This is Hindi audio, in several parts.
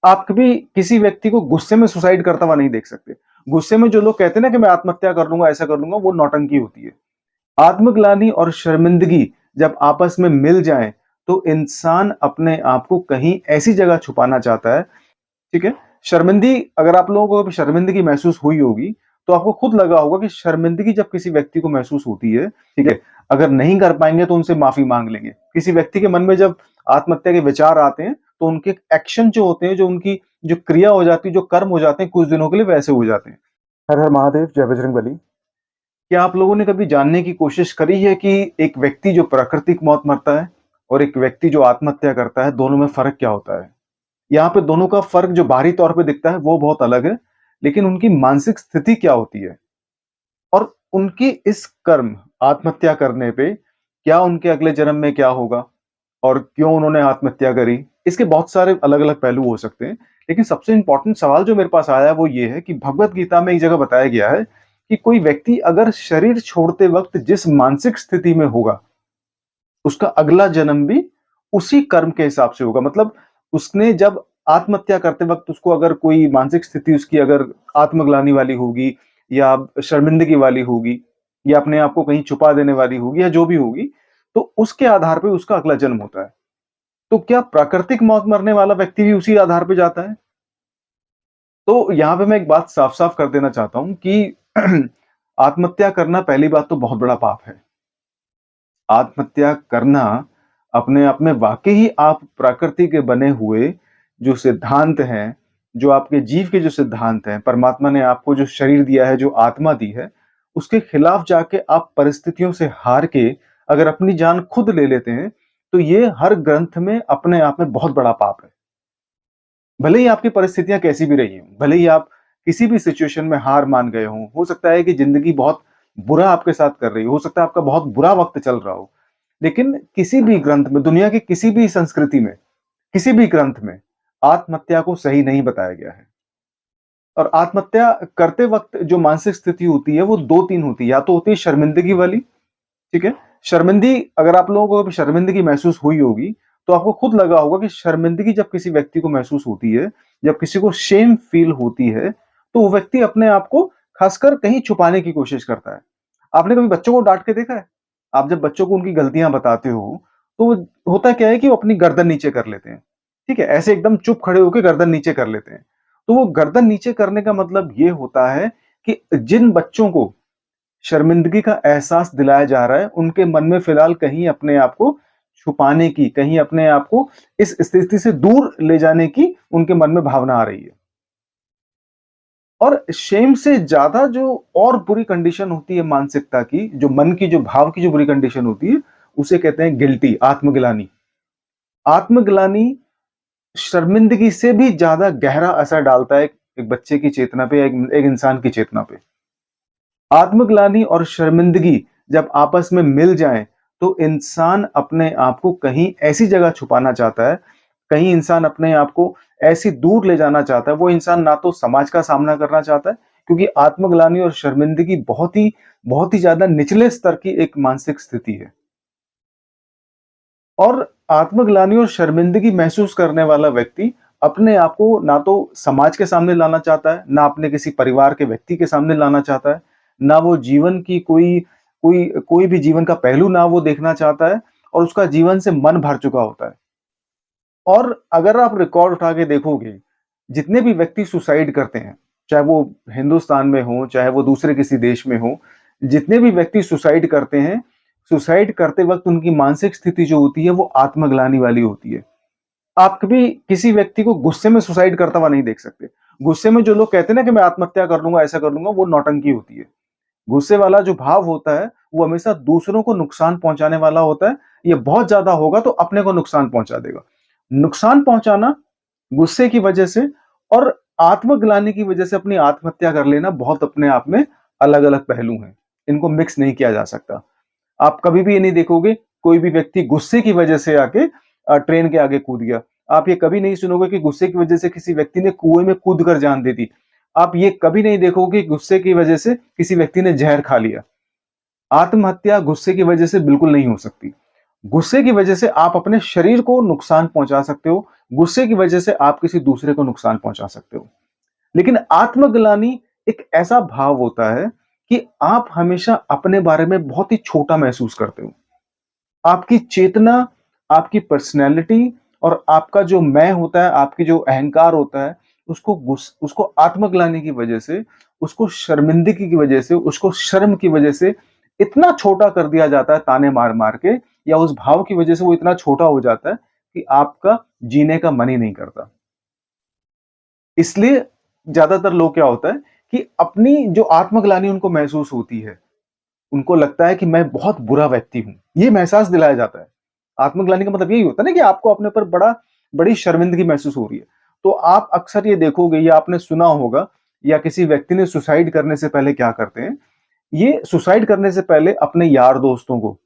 आप कभी किसी व्यक्ति को गुस्से में सुसाइड करता हुआ नहीं देख सकते। गुस्से में जो लोग कहते हैं ना कि मैं आत्महत्या कर लूँगा, ऐसा कर लूँगा, वो नौटंकी होती है। आत्मग्लानि और शर्मिंदगी जब आपस में मिल जाएँ, तो इंसान अपने आप को कहीं ऐसी जगह छुपाना चाहता है, ठीक है? शर्मिंदगी अगर आप लोगों को कभी शर्मिंदगी महसूस हुई होगी, तो आपको खुद लगा होगा कि शर्मिंदगी जब किसी व्यक्ति को महसूस होती है, ठीक है? अगर नहीं कर पाएँगे तो उनसे माफ़ी माँग लेंगे। किसी व्यक्ति के मन में जब आत्महत्या के विचार आते हैं, तो उनके एक्शन जो होते हैं, जो उनकी जो क्रिया हो जाती है, जो कर्म हो जाते हैं, कुछ दिनों के लिए वैसे हो जाते हैं। हर हर महादेव, जय बजरंगबली। क्या आप लोगों ने कभी जानने की कोशिश करी है कि एक व्यक्ति जो प्राकृतिक मौत मरता है और एक व्यक्ति जो आत्महत्या करता है, दोनों में फ़र्क क्या होता है? यहाँ पे दोनों का फ़र्क जो बाहरी तौर पे दिखता है, वो बहुत अलग है, लेकिन उनकी मानसिक स्थिति क्या होती है? और उनकी इस कर्म आत्महत्या करने पे, क्या उनके अगले जन्म में क्या होगा? और क्यों उन्होंने आत्महत्या करी? इसके बहुत सारे अलग-अलग पहलू हो सकते हैं, लेकिन सबसे इम्पोर्टेंट सवाल जो मेरे पास आया है, वो ये है कि भगवद गीता में एक जगह बताया गया है कि कोई व्यक्ति अगर शरीर छोड़ते वक़्त जिस मानसिक स्थिति में होगा, उसका अगला जन्म भी उसी कर्म के हिसाब से होगा। मतलब उसने जब आत्महत्या करते वक़्त उसको अगर कोई मानसिक स्थिति उसकी अगर आत्मग्लानि वाली होगी या शर्मिंदगी वाली होगी या अपने आप को कहीं छुपा देने वाली होगी या जो भी होगी, तो उसके आधार पे उसका अगला जन्म होता है। तो क्या प्राकृतिक मौत मरने वाला व्यक्ति भी उसी आधार पे जाता है? तो यहाँ पे मैं एक बात साफ-साफ कर देना चाहता हूँ कि आत्महत्या करना पहली बात तो बहुत बड़ा पाप है। आत्महत्या करना अपने आप में वाक़ई ही आप प्रकृति के बने हुए जो सिद्धांत हैं, जो आपके जीव के जो सिद्धांत हैं, परमात्मा ने आपको जो शरीर दिया है, जो आत्मा दी है, उसके खिलाफ जाके आप परिस्थितियों से हार के अगर अपनी जान खुद ले लेते हैं, तो ये हर ग्रंथ में अपने आप में बहुत बड़ा पाप है। भले ही आपकी परिस्थितियाँ कैसी भी रही हों, भले ही आप किसी भी सिचुएशन में हार मान गए हों, हो सकता है कि ज़िंदगी बहुत बुरा आपके साथ कर रही हो सकता है आपका बहुत बुरा वक़्त चल रहा हो। लेकिन किसी भी ग्रंथ में, दुनिया की किसी भी संस्कृति में, किसी भी ग्रंथ में आत्महत्या को सही नहीं बताया गया है। और आत्महत्या करते वक़्त जो मानसिक स्थिति होती है, वो 2-3 होती है। या तो होती है शर्मिंदगी वाली, ठीक है? शर्मिंदगी अगर आप लोगों को कभी शर्मिंदगी महसूस हुई होगी, तो आपको खुद लगा होगा कि शर्मिंदगी जब किसी व्यक्ति को महसूस होती है, जब किसी को शेम फ़ील होती है, तो वो व्यक्ति अपने आप को ख़ासकर कहीं छुपाने की कोशिश करता है। आपने कभी बच्चों को डाँट के देखा है? आप जब बच्चों को उनकी गलतियाँ बताते हो, तो होता क्या है कि वो अपनी गर्दन नीचे कर लेते हैं, ठीक है? ऐसे एकदम चुप खड़े होके गर्दन नीचे कर लेते हैं। तो वो गर्दन नीचे करने का मतलब ये होता है कि जिन बच्चों को शर्मिंदगी का एहसास दिलाया जा रहा है, उनके मन में फ़िलहाल कहीं अपने आप को छुपाने की, कहीं अपने आप को इस स्थिति से दूर ले जाने की उनके मन में भावना आ रही है। और शेम से ज़्यादा जो और बुरी कंडीशन होती है मानसिकता की, जो मन की, जो भाव की जो बुरी कंडीशन होती है, उसे कहते हैं गिल्टी, आत्मग्लानि। आत्मग्लानि शर्मिंदगी से भी ज़्यादा गहरा असर डालता है एक बच्चे की चेतना पे या एक इंसान की चेतना पे। आत्मग्लानि और शर्मिंदगी जब आपस में मिल जाएँ, तो इंसान अपने आप को कहीं ऐसी जगह छुपाना चाहता है, कहीं इंसान अपने आप को ऐसी दूर ले जाना चाहता है। वो इंसान ना तो समाज का सामना करना चाहता है, क्योंकि आत्मग्लानि और शर्मिंदगी बहुत ही ज़्यादा निचले स्तर की एक मानसिक स्थिति है। और आत्मग्लानि और शर्मिंदगी महसूस करने वाला व्यक्ति अपने आप को ना तो समाज के सामने लाना चाहता है, ना अपने किसी परिवार के व्यक्ति के सामने लाना चाहता है, ना वो जीवन की कोई भी जीवन का पहलू ना वो देखना चाहता है और उसका जीवन से मन भर चुका होता है। और अगर आप रिकॉर्ड उठा के देखोगे, जितने भी व्यक्ति सुसाइड करते हैं, चाहे वो हिंदुस्तान में हो, चाहे वो दूसरे किसी देश में हो, जितने भी व्यक्ति सुसाइड करते हैं, सुसाइड करते वक़्त उनकी मानसिक स्थिति जो होती है, वो आत्मग्लानि वाली होती है। आप कभी किसी व्यक्ति को गुस्से में सुसाइड करता हुआ नहीं देख सकते। गुस्से में जो लोग कहते हैं ना कि मैं आत्महत्या कर लूँगा, ऐसा कर लूँगा, वो नौटंकी होती है। गुस्से वाला जो भाव होता है, वो हमेशा दूसरों को नुकसान पहुँचाने वाला होता है। ये बहुत ज़्यादा होगा तो अपने को नुकसान पहुँचा देगा। नुकसान पहुँचाना गुस्से की वजह से और आत्मग्लानि की वजह से अपनी आत्महत्या कर लेना बहुत अपने आप में अलग-अलग पहलू हैं। इनको मिक्स नहीं किया जा सकता। आप कभी भी ये नहीं देखोगे कोई भी व्यक्ति गुस्से की वजह से आके ट्रेन के आगे कूद गया। आप ये कभी नहीं सुनोगे कि गुस्से की वजह से किसी व्यक्ति ने कुएँ में कूद कर जान दे दी। आप ये कभी नहीं देखोगे कि गुस्से की वजह से किसी व्यक्ति ने ज़हर खा लिया। आत्महत्या गुस्से की वजह से बिल्कुल नहीं हो सकती। गुस्से की वजह से आप अपने शरीर को नुकसान पहुंचा सकते हो, गुस्से की वजह से आप किसी दूसरे को नुकसान पहुंचा सकते हो। लेकिन आत्मग्लानि एक ऐसा भाव होता है कि आप हमेशा अपने बारे में बहुत ही छोटा महसूस करते हो। आपकी चेतना, आपकी पर्सनैलिटी और आपका जो मैं होता है, आपकी जो अहंकार होता है, उसको आत्मग्लानि की वजह से, उसको शर्मिंदगी की वजह से, उसको शर्म की वजह से इतना छोटा कर दिया जाता है ताने मार-मार के, या उस भाव की वजह से वो इतना छोटा हो जाता है कि आपका जीने का मन ही नहीं करता। इसलिए ज़्यादातर लोग क्या होता है कि अपनी जो आत्मग्लानि उनको महसूस होती है, उनको लगता है कि मैं बहुत बुरा व्यक्ति हूँ। ये एहसास दिलाया जाता है। आत्मग्लानि का मतलब यही होता है ना कि आपको अपने ऊपर बड़ी शर्मिंदगी महसूस हो रही है। तो आप अक्सर ये देखोगे या आपने सुना होगा या किसी व्यक्ति ने सुसाइड करने से पहले क्या करते हैं, ये सुसाइड करने से पहले अपने यार दोस्तों को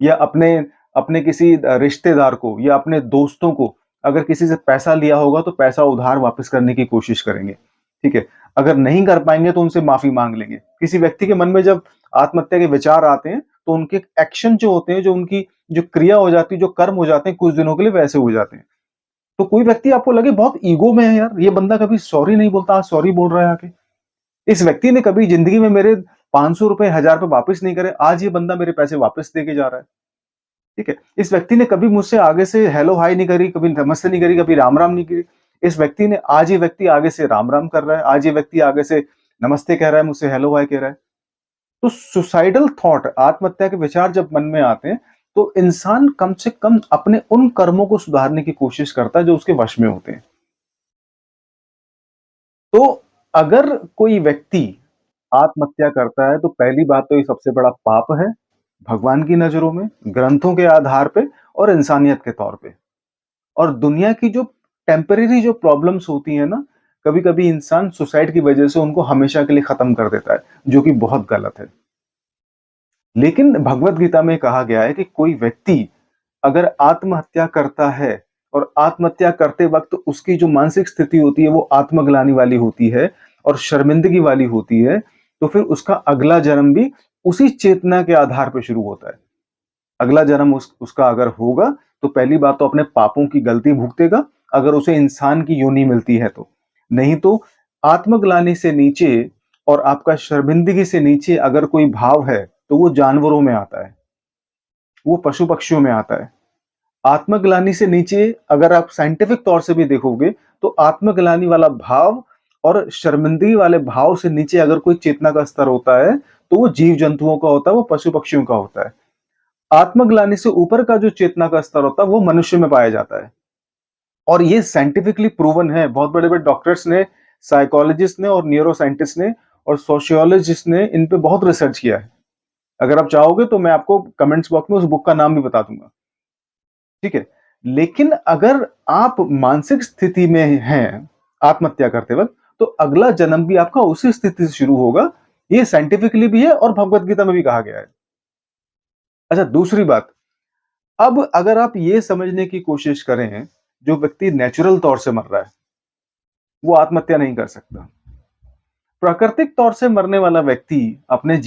या अपने अपने किसी रिश्तेदार को या अपने दोस्तों को, अगर किसी से पैसा लिया होगा तो पैसा उधार वापस करने की कोशिश करेंगे, ठीक है? अगर नहीं कर पाएँगे तो उनसे माफ़ी माँग लेंगे। किसी व्यक्ति के मन में जब आत्महत्या के विचार आते हैं, तो उनके एक्शन जो होते हैं, जो उनकी जो क्रिया हो जाती है, जो कर्म हो जाते हैं, कुछ दिनों के लिए वैसे हो जाते हैं। तो कोई व्यक्ति आपको लगे बहुत ईगो में है यार, ये बंदा कभी सॉरी नहीं बोलता, आज सॉरी बोल रहा है आके। इस व्यक्ति ने कभी ज़िंदगी में मेरे ₹500 ₹1000 वापस नहीं करे, आज ये बंदा मेरे पैसे वापस दे के जा रहा है। ठीक है? इस व्यक्ति ने कभी मुझसे आगे से हेलो हाय नहीं करी, कभी नमस्ते नहीं करी, कभी राम-राम नहीं करी। इस व्यक्ति ने आज ये व्यक्ति आगे से राम-राम कर रहा है, आज ये व्यक्ति आगे से नमस्ते कह रहा है, मुझसे हेलो हाय कह रहा है। तो सुसाइडल थॉट, आत्महत्या के विचार जब मन में आते हैं, तो इंसान कम से कम अपने उन कर्मों को सुधारने की कोशिश करता है जो उसके वश में होते हैं। तो अगर कोई व्यक्ति आत्महत्या करता है, तो पहली बात तो ये सबसे बड़ा पाप है, भगवान की नज़रों में, ग्रंथों के आधार पे और इंसानियत के तौर पे। और दुनिया की जो टेम्परेरी जो प्रॉब्लम्स होती हैं ना, कभी-कभी इंसान सुसाइड की वजह से उनको हमेशा के लिए खत्म कर देता है, जो कि बहुत गलत है। लेकिन भगवत गीता में कहा गया है कि कोई व्यक्ति अगर आत्महत्या करता है और आत्महत्या करते वक़्त उसकी जो मानसिक स्थिति होती है वो आत्मग्लानि वाली होती है और शर्मिंदगी वाली होती है, तो फिर उसका अगला जन्म भी उसी चेतना के आधार पे शुरू होता है। अगला जन्म उसका अगर होगा, तो पहली बात तो अपने पापों की गलती भुगतेगा, अगर उसे इंसान की योनि मिलती है तो। नहीं तो आत्मग्लानि से नीचे और आपका शर्मिंदगी से नीचे अगर कोई भाव है, तो वो जानवरों में आता है, वो पशु-पक्षियों में आता है। आत्मग्लानि से नीचे अगर आप साइंटिफिक तौर से भी देखोगे, तो आत्मग्लानि वाला भाव और शर्मिंदगी वाले भाव से नीचे अगर कोई चेतना का स्तर होता है, तो वो जीव-जंतुओं का होता है, वो पशु-पक्षियों का होता है। आत्मग्लानि से ऊपर का जो चेतना का स्तर होता है, वो मनुष्य में पाया जाता है। और ये साइंटिफिकली प्रूवन है। बहुत बड़े-बड़े डॉक्टर्स ने, साइकोलॉजिस्ट ने और न्यूरो साइंटिस्ट ने और सोशियोलॉजिस्ट ने इन पे बहुत रिसर्च किया है। अगर आप चाहोगे तो मैं आपको कमेंट्स बॉक्स में उस बुक का नाम भी बता दूँगा। ठीक है? लेकिन अगर आप मानसिक स्थिति में हैं आत्महत्या करते वक़्त, तो अगला जन्म भी आपका उसी स्थिति से शुरू होगा। ये साइंटिफिकली भी है और भगवत गीता में भी कहा गया है। अच्छा, दूसरी बात, अब अगर आप ये समझने की कोशिश करें, जो व्यक्ति नेचुरल तौर से मर रहा है, वो आत्महत्या नहीं कर सकता। प्राकृतिक तौर से मरने वाला व्यक्ति अपने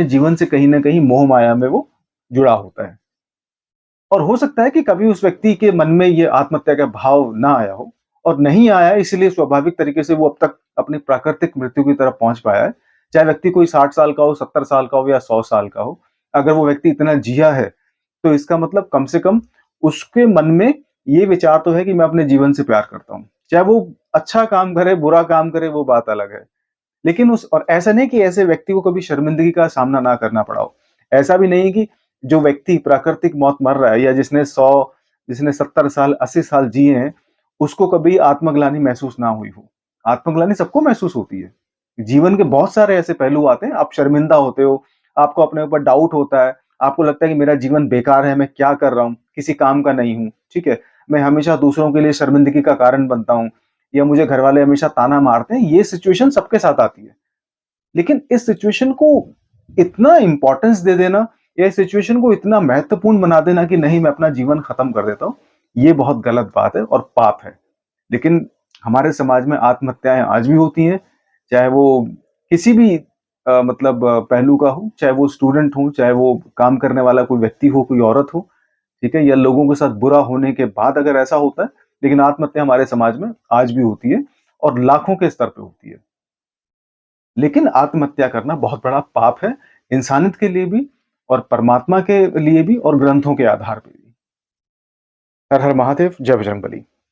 जीवन से कहीं न कहीं मोह माया में वो जुड़ा होता है। और हो सकता है कि कभी उस व्यक्ति के मन में ये आत्महत्या का भाव ना आया हो, और नहीं आया इसलिए स्वाभाविक तरीके से वो अब तक अपनी प्राकृतिक मृत्यु की तरफ पहुँच पाया है। चाहे व्यक्ति कोई 60 साल का हो, 70 साल का हो या 100 साल का हो, अगर वो व्यक्ति इतना जिया है, तो इसका मतलब कम से कम उसके मन में ये विचार तो है कि मैं अपने जीवन से प्यार करता हूँ। चाहे वो अच्छा काम करे, बुरा काम करे, वो बात अलग है। लेकिन उस और ऐसा नहीं कि ऐसे व्यक्ति को कभी शर्मिंदगी का सामना ना करना पड़ा हो। ऐसा भी नहीं कि जो व्यक्ति प्राकृतिक मौत मर रहा है या जिसने 70 साल, 80 साल जिए हैं, उसको कभी आत्मग्लानि महसूस ना हुई हो। आत्मग्लानि सबको महसूस होती है। जीवन के बहुत सारे ऐसे पहलू आते हैं, आप शर्मिंदा होते हो, आपको अपने ऊपर डाउट होता है, आपको लगता है कि मेरा जीवन बेकार है, मैं क्या कर रहा हूँ, किसी काम का नहीं हूँ, ठीक है? मैं हमेशा दूसरों के लिए शर्मिंदगी का कारण बनता हूँ, या मुझे घरवाले हमेशा ताना मारते हैं, ये सिचुएशन सबके साथ आती है। लेकिन इस सिचुएशन को इतना इम्पोर्टेंस दे देना, या इस सिचुएशन को इतना महत्वपूर्ण बना देना कि नहीं मैं अपना जीवन खत्म कर देता हूँ, ये बहुत गलत बात है और पाप है। लेकिन हमारे समाज में आत्महत्याएँ आज भी होती हैं, चाहे वो किसी भी पहलू का हो, चाहे वो स्टूडेंट हो, चाहे वो काम करने वाला कोई व्यक्ति हो, कोई औरत हो, ठीक है, या लोगों के साथ बुरा होने के बाद अगर ऐसा होता है, लेकिन आत्महत्या हमारे समाज में आज भी होती है और लाखों के स्तर पे होती है। लेकिन आत्महत्या करना बहुत बड़ा पाप है, इंसानियत के लिए भी और परमात्मा के लिए भी और ग्रंथों के आधार पे भी। हर हर महादेव, जय बजरंगबली।